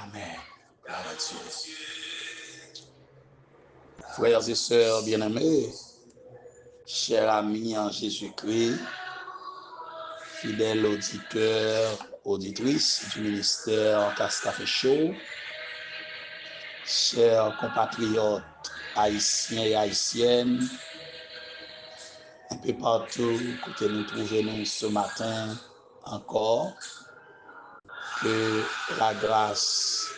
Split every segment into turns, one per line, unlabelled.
Amen. Gloire à Dieu. Frères et sœurs bien-aimés, chers amis en Jésus-Christ, fidèles auditeurs, auditrices du ministère Café Show, chers compatriotes haïtiens et haïtiennes, un peu partout que nous trouvons ce matin encore, que la grâce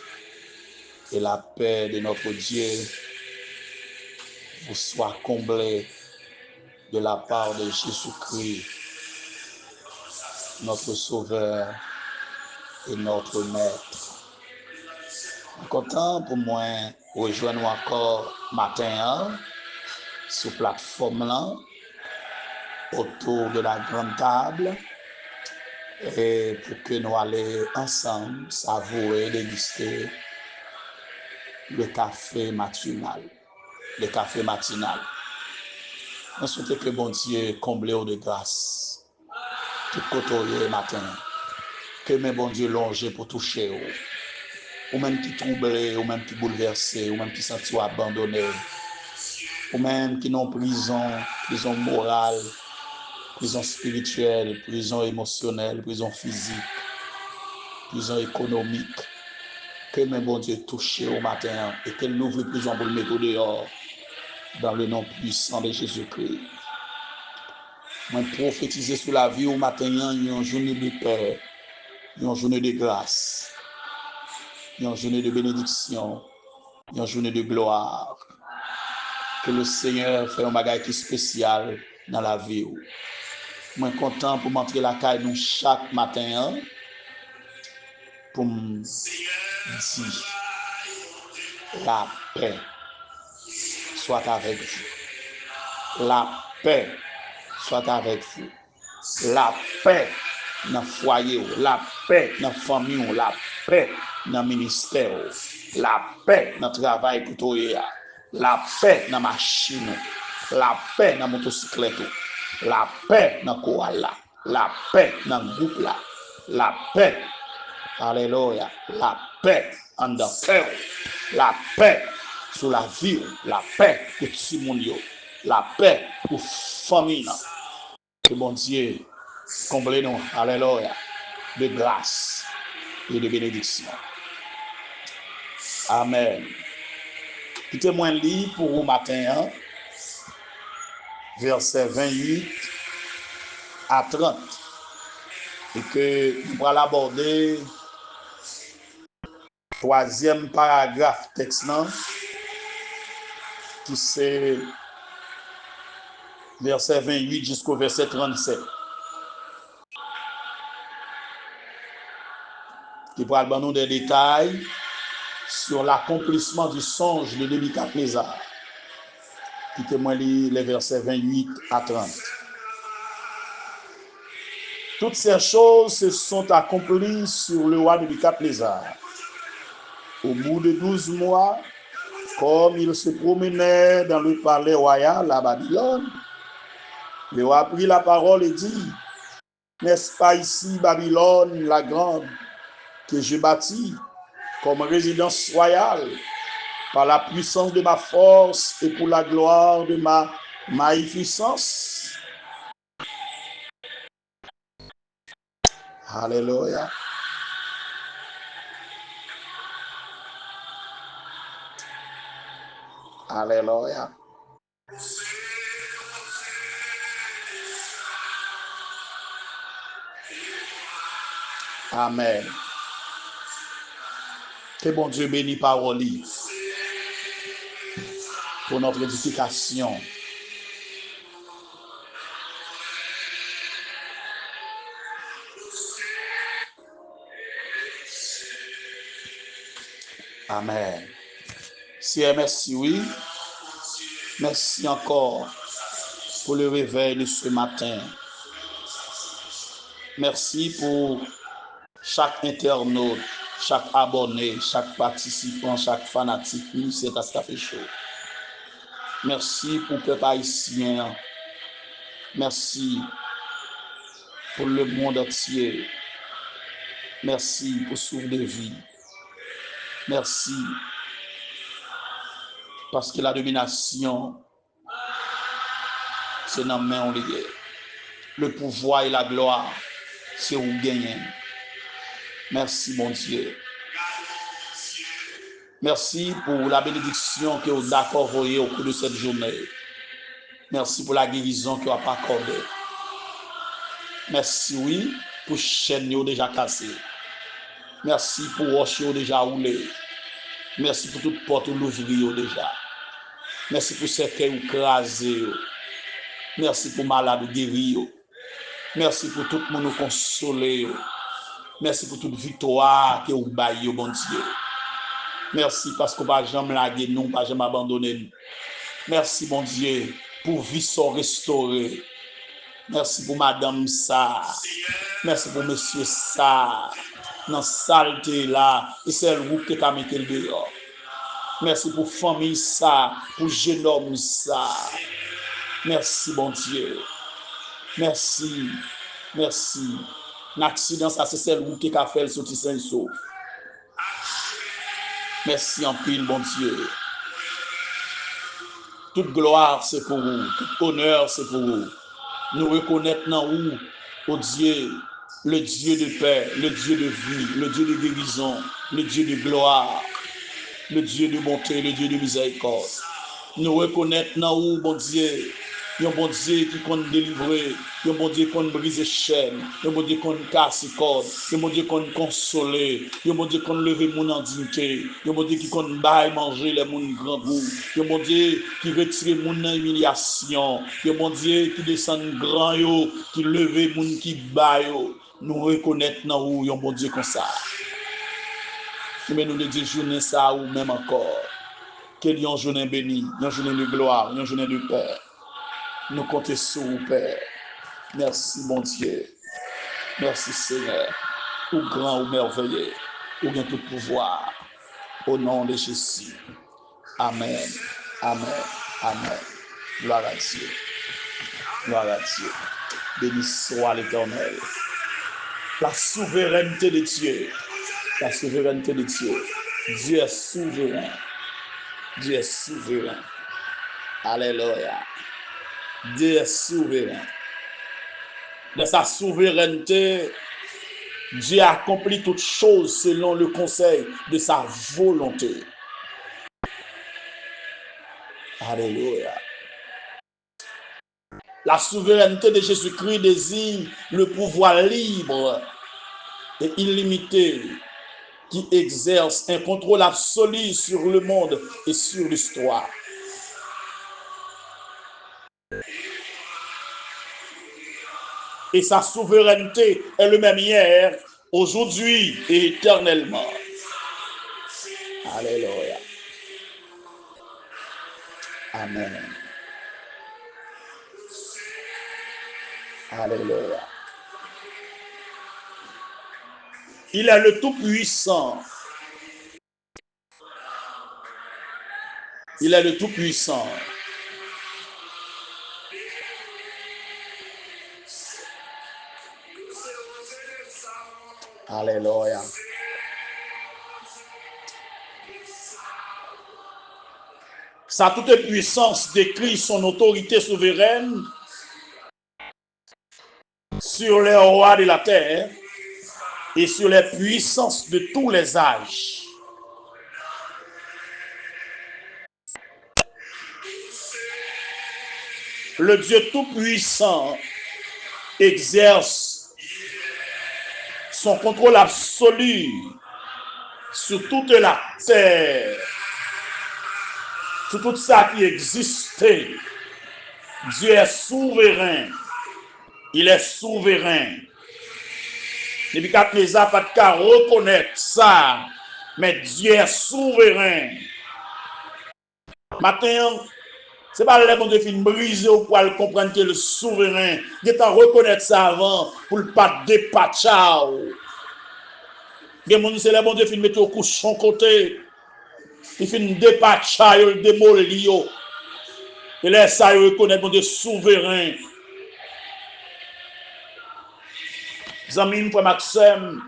et la paix de notre Dieu vous soient comblées de la part de Jésus-Christ, notre Sauveur et notre Maître. Content pour moi rejoindre encore matin sur plateforme là, autour de la grande table, et pour que nous allions ensemble savourer, déguster le café matinal. Le café matinal. Je souhaite que bon Dieu comble de grâce tout côté matin. Que mes bon Dieu longe pour toucher ou même qui troublé, ou même qui bouleversé, ou même qui senti abandonné, ou même qui n'ont prison morale, prison spirituelle, prison émotionnelle, prison physique, prison économique. Que mes bon Dieu touche au matin et qu'elle n'ouvre prison pour le mettre dehors dans le nom puissant de Jésus-Christ. Moi prophétiser sur la vie au matin, une journée de paix, une journée de grâce, une journée de bénédiction, une journée de gloire. Que le Seigneur fait un bagage qui spécial dans la vie. Moi content pour m'entrer la caille nous chaque matin pour me dire la paix soit avec vous. La paix soit avec vous. La paix dans le foyer, la paix dans la famille, la paix dans le ministère, la paix dans le travail pour toi, la paix dans la machine, la paix dans la motocyclette, la paix dans le koala, la paix dans le groupe, la paix, alléluia, la paix en le cœur, la paix sur la vie, la paix pour tout le monde, la paix pour la famille. Que bon Dieu comble-nous, alléluia, de grâce et de bénédiction. Amen. Quittez-moi lire pour vous matin, verset 28 à 30. Et que nous allons aborder le troisième paragraphe texte, qui c'est verset 28 jusqu'au verset 37. Qui va nous des détails sur l'accomplissement du songe de Nebuchadnezzar. Quittez-moi les versets 28 à 30. Toutes ces choses se sont accomplies sur le roi Nebuchadnezzar. Au bout de 12 mois, comme il se promenait dans le palais royal à Babylone, le roi prit la parole et dit: n'est-ce pas ici Babylone la grande que je bâtis comme résidence royale par la puissance de ma force et pour la gloire de ma magnificence? Alléluia. Alléluia. Amen. Que bon Dieu bénisse parole pour notre édification. Amen. Seigneur, merci, oui. Merci encore pour le réveil de ce matin. Merci pour chaque internaute, chaque abonné, chaque participant, chaque fanatique. C'est à Café Show. Merci pour le peuple haïtien. Merci pour le monde entier. Merci pour souffle de vie. Merci. Parce que la domination, c'est dans la main liée. Le pouvoir et la gloire, c'est où gagner. Merci, mon Dieu. Merci pour la bénédiction que vous avez accordée au cours de cette journée. Merci pour la guérison que vous avez accordée. Merci, oui, pour chaîne déjà cassée. Merci pour roche déjà roulé. Merci pour toute porte l'ouvrir déjà. Merci pour cercueil crasé. Merci pour malade guéri. Merci pour tout le monde consolé. Merci pour toute victoire que vous baillez, bon Dieu. Merci parce qu'on va jamais laguer nous, pas jamais abandonner nous. Merci, bon Dieu, pour vie sont restaurée. Merci pour madame ça. Merci pour monsieur ça. Dans saleté là, et c'est le groupe qui a mis le dehors. Merci pour famille ça, pour jeune homme ça. Merci, bon Dieu. Merci. Merci. L'accident, ça, c'est celle où qui a fait le sorti sain sauf. Merci en pile, bon Dieu. Toute gloire, c'est pour vous. Tout honneur, c'est pour vous. Nous reconnaissons dans vous, oh Dieu, le Dieu de paix, le Dieu de vie, le Dieu de guérison, le Dieu de gloire, le Dieu de bonté, le Dieu de miséricorde. Nous reconnaissons dans vous, bon Dieu, un bon Dieu qui compte délivrer, un bon Dieu qui compte briser chaînes, un bon Dieu qui compte casser cordes, un bon Dieu qui compte consoler, un bon Dieu qui compte lever mon en dignité, un bon Dieu qui compte bailler manger les moun grand goût, un bon Dieu qui retire mon humiliation, un bon Dieu qui descend grand yo, qui leve moun qui baille yo. Nous reconnaissons dans vous un bon Dieu comme ça. Mais nous le disons journée ça ou même encore. Qu'il y ait une journée bénie, une journée de gloire, une journée de paix. Nous comptons sur vous, Père. Merci, mon Dieu. Merci, Seigneur. Ou grand ou merveilleux, ou bien tout pouvoir. Au nom de Jésus. Amen. Amen. Amen. Gloire à Dieu. Gloire à Dieu. Béni soit l'Éternel. La souveraineté de Dieu. La souveraineté de Dieu. Dieu est souverain. Dieu est souverain. Alléluia. Dieu est souverain. De sa souveraineté, Dieu accomplit toutes choses selon le conseil de sa volonté. Alléluia. La souveraineté de Jésus-Christ désigne le pouvoir libre et illimité qui exerce un contrôle absolu sur le monde et sur l'histoire. Et sa souveraineté est le même hier, aujourd'hui et éternellement. Alléluia. Amen. Alléluia. Il est le Tout-Puissant. Il est le Tout-Puissant. Alléluia. Sa toute puissance décrit son autorité souveraine sur les rois de la terre et sur les puissances de tous les âges. Le Dieu Tout-Puissant exerce son contrôle absolu sur toute la terre, sur tout ça qui existait. Dieu est souverain. Il est souverain. Nebuchadnezzar pas de cas reconnaître ça, mais Dieu est souverain. Maintenant, c'est pas le bon Dieu fin briser ou pour comprendre que le souverain, il est en reconnaître ça avant pour ne pas dépatcher. C'est le bon Dieu fin mettre au couchon côté, il fin dépatcher, il démolir. Et là, ça, il reconnaît bon Dieu souverain. Amis, frère Maxime,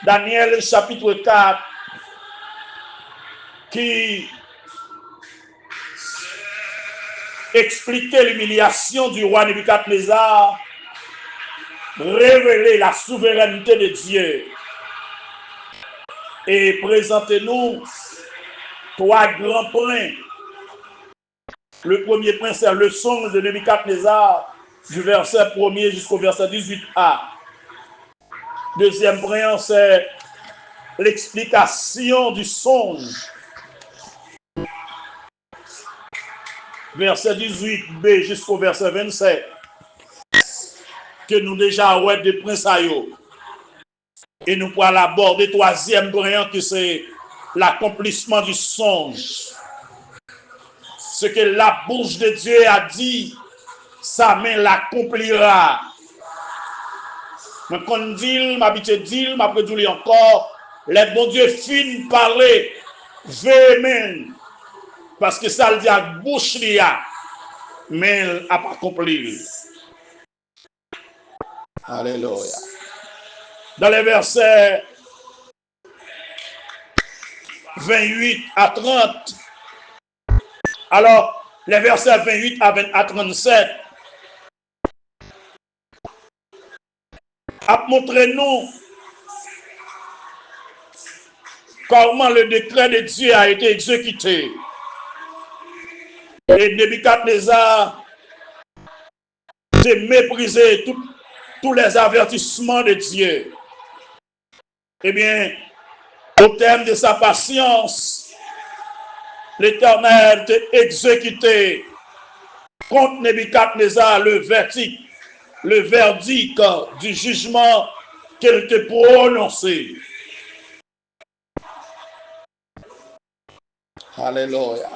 Daniel chapitre 4, qui expliquait l'humiliation du roi Nebuchadnezzar, révélait la souveraineté de Dieu. Et présentez-nous trois grands points. Le premier point, c'est le songe de Nebuchadnezzar, du verset 1er jusqu'au verset 18a. Deuxième point, c'est l'explication du songe. Verset 18b jusqu'au verset 27. Que nous déjà ouais de prince ayo. Et nous pourrons aborder troisième point, qui c'est l'accomplissement du songe. Ce que la bouche de Dieu a dit, sa main l'accomplira. Mais quand on dit, m'habitude dit, m'après dit encore, les bons Dieu fin parler, véhément, parce que ça le dit à bouche lia, mais elle n'a pas accompli. Alléluia. Dans les versets 28 à 30, alors les versets 28 à 37, a montré nous comment le décret de Dieu a été exécuté. Et Nebuchadnezzar a méprisé tous les avertissements de Dieu. Eh bien, au terme de sa patience, l'Éternel a exécuté contre Nebuchadnezzar le verdict du jugement qu'elle t'a prononcé. Alléluia.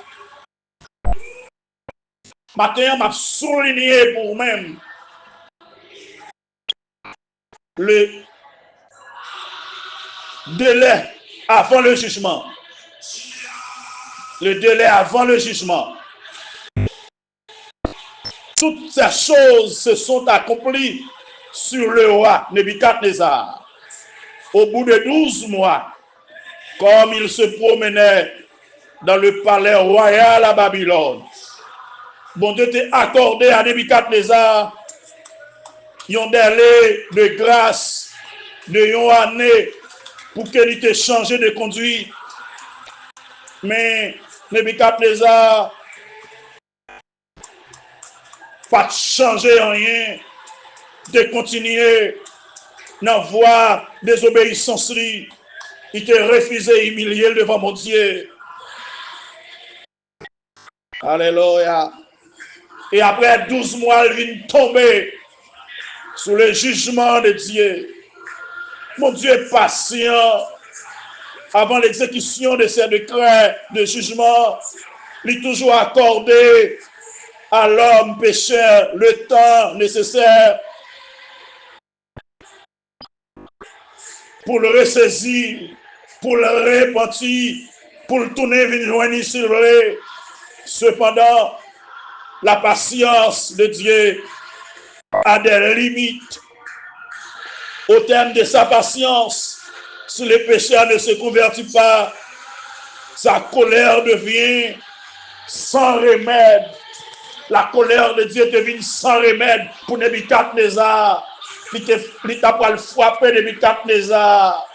Maintenant, m'a souligné pour même le délai avant le jugement. Le délai avant le jugement. Toutes ces choses se sont accomplies sur le roi Nebuchadnezzar. Au bout de 12 mois, comme il se promenait dans le palais royal à Babylone, bon Dieu t'a accordé à Nebuchadnezzar un délai de grâce de 1 année pour qu'il ait changé de conduite. Mais Nebuchadnezzar pas changer rien, de continuer dans la voie désobéissance. Il t'a refusé humilier devant mon Dieu. Alléluia. Et après 12 mois, il vient tomber sous le jugement de Dieu. Mon Dieu est patient avant l'exécution de ces décrets de jugement. Il est toujours accordé à l'homme pécheur le temps nécessaire pour le ressaisir, pour le repentir, pour le tourner vers joindre sur lui. Cependant, la patience de Dieu a des limites. Au terme de sa patience, si le pécheur ne se convertit pas, sa colère devient sans remède. La colère de Dieu devient sans remède pour Nebuchadnezzar. Il t'a pas le frapper Nebuchadnezzar.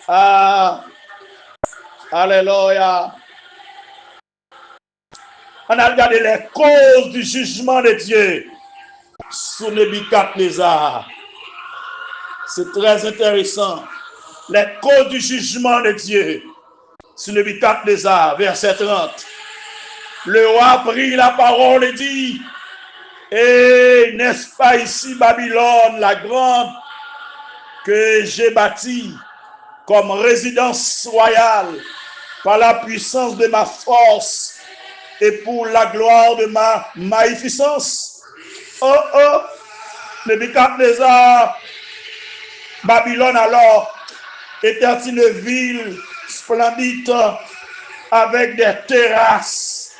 Ah, alléluia. On a regardé les causes du jugement de Dieu sur Nebuchadnezzar. C'est très intéressant. Les causes du jugement de Dieu sur Nebuchadnezzar, verset 30. Le roi prit la parole et dit, et n'est-ce pas ici Babylone, la grande, que j'ai bâtie comme résidence royale par la puissance de ma force et pour la gloire de ma magnificence? Oh, oh, Nebuchadnezzar, Babylone alors était une ville splendide avec des terrasses,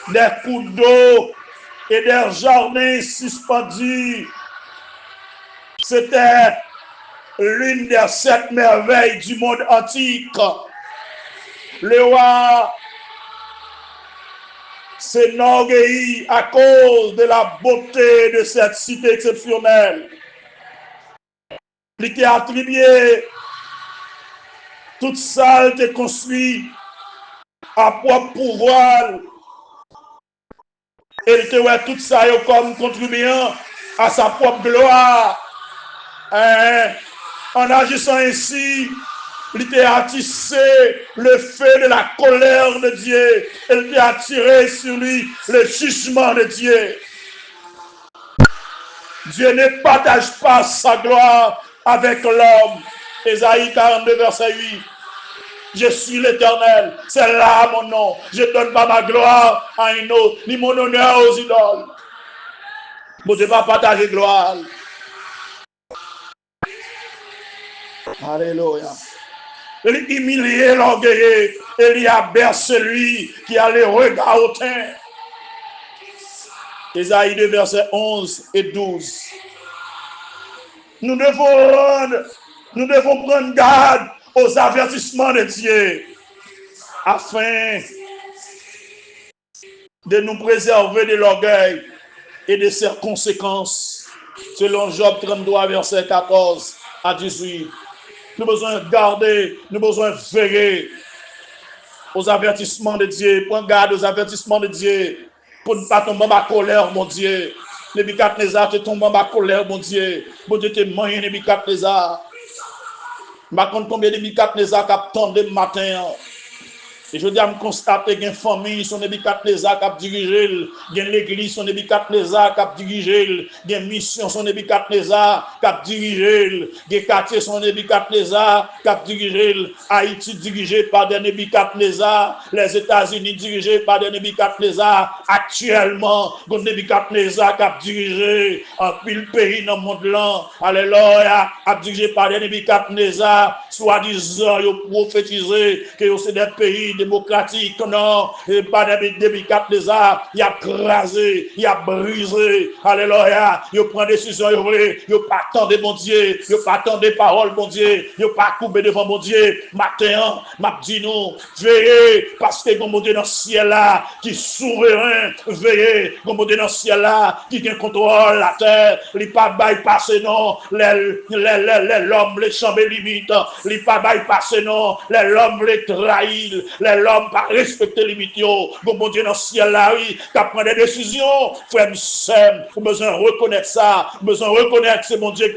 des cours d'eau et des jardins suspendus. C'était l'une des 7 merveilles du monde antique. Le roi s'enorgueillit à cause de la beauté de cette cité exceptionnelle. Il était attribué, toute ça était construite à propre pouvoir. Et il était tout ça comme contribuant à sa propre gloire. En agissant ainsi, il était attisé le feu de la colère de Dieu. Il était attiré sur lui le jugement de Dieu. Dieu ne partage pas sa gloire avec l'homme. Ésaïe 42, verset 8. Je suis l'Éternel, c'est là mon nom. Je ne donne pas ma gloire à un autre, ni mon honneur aux idoles. Vous ne devez pas partager gloire. Alléluia. Il humiliait l'orgueilleux, il y abaisse celui qui a les regards hautains. Ésaïe 2, versets 11 et 12. Nous devons prendre garde aux avertissements de Dieu afin de nous préserver de l'orgueil et de ses conséquences. Selon Job 33, verset 14 à 18. Nous avons besoin de garder, nous avons besoin de veiller aux avertissements de Dieu. Prendre garde aux avertissements de Dieu pour ne pas tomber dans ma colère, mon Dieu. Nebuchadnezzar, tu tombes dans ma colère, mon Dieu. Mon Dieu, tu es moyen, Nebuchadnezzar. Je ne sais pas combien de Nebuchadnezzar qui attendent le matin. Et je dis à me constater qu'il y a une famille, son Nebuchadnezzar qui a dirigé, il y a l'église, son Nebuchadnezzar qui a dirigé, il y a une mission, son Nebuchadnezzar qui a dirigé, il y a quartier, son Nebuchadnezzar qui a dirigé, Haïti dirigé par des Nebuchadnezzar, les États-Unis dirigés par des Nebuchadnezzar, actuellement, il y a Nebuchadnezzar qui a dirigé un pile pays dans le monde là, alléluia, a dirigé par des Nebuchadnezzar, soi-disant, prophétisé que c'est des pays démocratique, non, et pas des Nebuchadnezzar, il a crasé, il a brisé, alléluia, il prend des décisions, il pas attendre mon Dieu, il pas attendre des paroles, mon Dieu, il pas couper devant mon Dieu, matin, m'a dit nous, veillez, parce que mon Dieu dans le ciel là, qui souverain, veillez, mon Dieu dans le ciel là, qui contrôle la terre, il pas bypasser non, l'homme, les chambres limites, il pas bypasser non, l'homme les trahit, l'homme pas respecter les limites, mon Dieu dans le ciel là, oui, qui prend des décisions, frère, vous besoin de reconnaître ça, besoin de reconnaître c'est mon Dieu,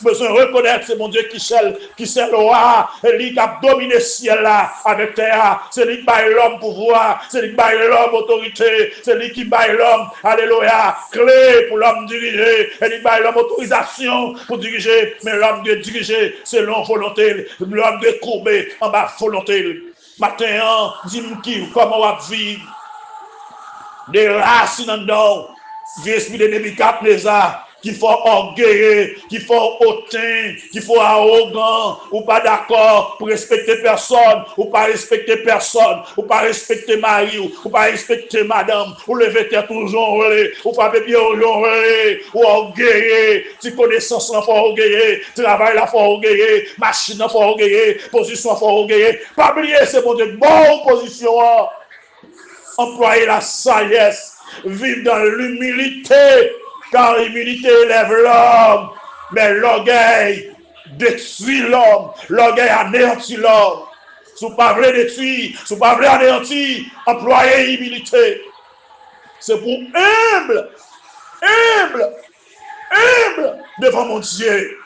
besoin de reconnaître c'est mon Dieu qui c'est le roi, lui qui a dominé le ciel là, avec terre, c'est lui qui baille l'homme pouvoir, c'est lui qui baille l'homme autorité, c'est lui qui baille l'homme, alléluia, clé pour l'homme diriger, et lui baille l'homme autorisation pour diriger, mais l'homme de diriger selon volonté, l'homme de courber en bas volonté. Matin, dis-moi comment on va vivre des racines en dedans, du esprit de Nebuchadnezzar, qu'il faut orgueilleux, qu'il faut hautain, qu'il faut arrogant, ou pas d'accord pour respecter personne, ou pas respecter personne, ou pas respecter mari, ou pas respecter madame, ou lever tête toujours, ou pas bien ou orgueilleux, tu connaissance là faut orgueilleux, travail là faut orgueilleux, machine là faut orgueilleux, position faut orgueilleux, pas oublier c'est bon Dieu, bonne position, employer la sagesse, vivre dans l'humilité, car l'humilité élève l'homme, mais l'orgueil détruit l'homme, l'orgueil anéantit l'homme. Si vous ne pouvez pas détruire, si vous ne pouvez pas anéantir, employez l'humilité. C'est pour humble devant mon Dieu.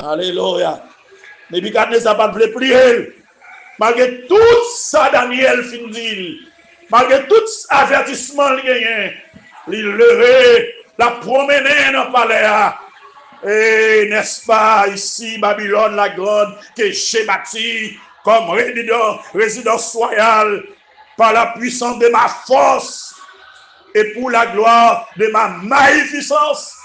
Alléluia. Nebuchadnezzar n'a pas voulu prier. Malgré tout ça, Daniel finit. Malgré tout avertissement, il levé, la promener dans le palais. Et n'est-ce pas ici, Babylone la grande, que j'ai bâti comme résidence royale par la puissance de ma force et pour la gloire de ma magnificence.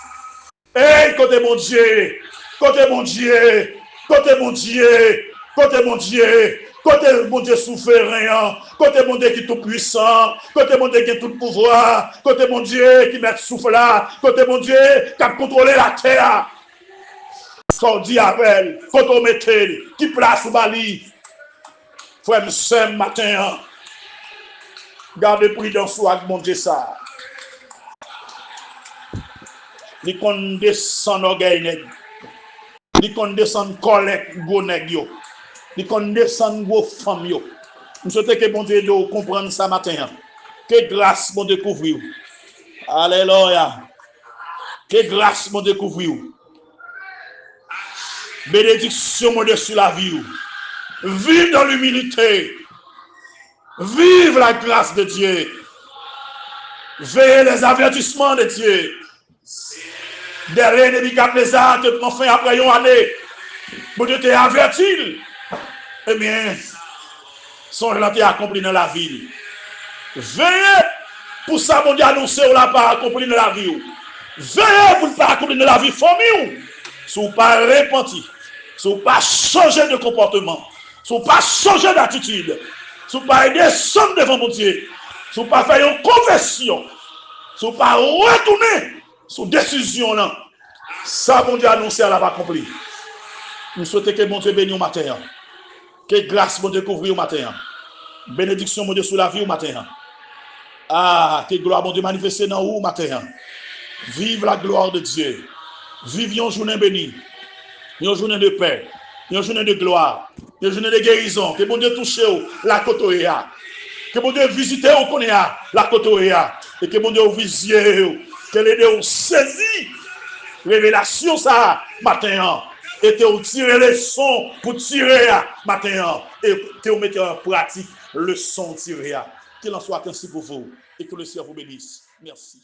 Et côté mon Dieu, côté mon Dieu, côté mon Dieu, côté mon Dieu. Côté mon Dieu souverain, côté mon Dieu qui est tout puissant, côté mon Dieu qui est tout pouvoir, côté mon Dieu qui met souffle là, côté mon Dieu qui a contrôlé la terre. Sordi avec, quand on mettait, qui place ou bali. Frère, ce matin, gardez prudence avec mon Dieu ça. Li kon descend orgueil nèg. Li kon descend collecte go nèg yo. Li kon descend go femme yo. Je souhaite que bon Dieu nous comprenne ça matin. Que grâce mon découvrir. Alléluia. Que grâce mon découvrir. Bénédiction mon dessus la vie. Vive dans l'humilité. Vive la grâce de Dieu. Veillez les avertissements de Dieu. Derrière les Nebuchadnezzar, enfin après une année, bon Dieu t'a averti. Eh bien, son là t'est accompli dans la ville. Veillez pour ça, mon Dieu annoncé ou l'a pas accompli dans la vie. Veillez pour ne pas accomplir dans la vie famille. Si vous pas repenti, si vous pas changer de comportement, si vous pas changer d'attitude, si vous pas descendre devant mon Dieu, si vous pas faire une conversion, si vous pas retourner sur décision là, ça mon Dieu annoncé à la pas accompli. Nous souhaitons que mon Dieu bénisse au matin. Que grâce mon Dieu couvre au matin. Bénédiction mon Dieu sur la vie au matin. Ah, que gloire mon Dieu manifestée dans vous au matin. Vive la gloire de Dieu. Vive une journée bénie. Une journée de paix. Une journée de gloire. Une journée de guérison. Que mon Dieu touche la côte. Que mon Dieu visite la côte. Et que mon Dieu visite. Que les deux saisi. Révélation ça matin. Et te tirer les sons pour tirer matin. Et te mettre en pratique le son tiré. Qu'il en soit ainsi pour vous. Et que le Seigneur vous bénisse. Merci.